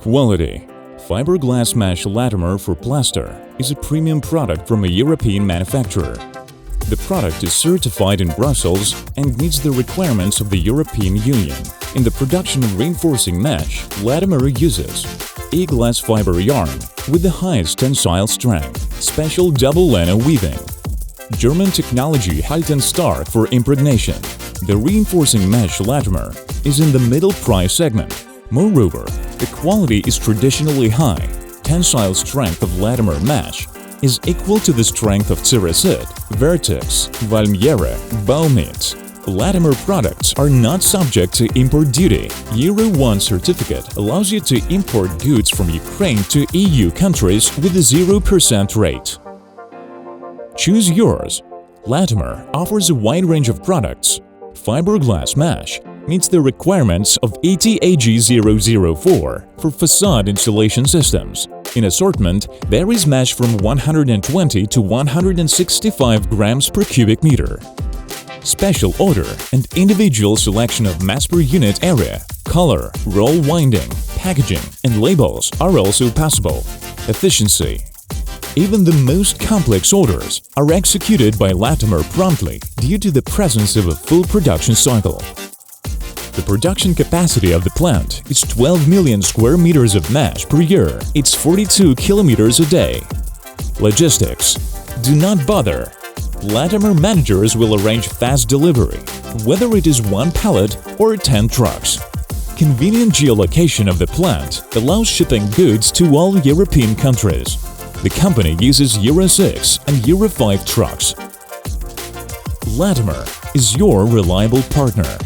Quality. Fiberglass mesh Latymer for plaster is a premium product from a European manufacturer. The product is certified in Brussels and meets the requirements of the European Union. In the production of reinforcing mesh, Latymer uses E-glass fiber yarn with the highest tensile strength, special double leno weaving, German technology Halten Stark for impregnation. The reinforcing mesh Latymer is in the middle price segment. Moreover, the quality is traditionally high. Tensile strength of Latymer mesh is equal to the strength of Ceresit, Vertex, Valmiera, Baumit. Latymer products are not subject to import duty. Euro 1 certificate allows you to import goods from Ukraine to EU countries with a 0% rate. Choose yours. Latymer offers a wide range of products. Fiberglass mesh meets the requirements of ETAG 004 for facade insulation systems. In assortment, there is mesh from 120 to 165 grams per cubic meter. Special order and individual selection of mass per unit area, color, roll winding, packaging, and labels are also possible. Efficiency. Even the most complex orders are executed by Latymer promptly due to the presence of a full production cycle. The production capacity of the plant is 12 million square meters of mesh per year. It's 42 kilometers a day. Logistics. Do not bother. Latymer managers will arrange fast delivery, whether it is 1 pallet or 10 trucks. Convenient geolocation of the plant allows shipping goods to all European countries. The company uses Euro 6 and Euro 5 trucks. Latymer is your reliable partner.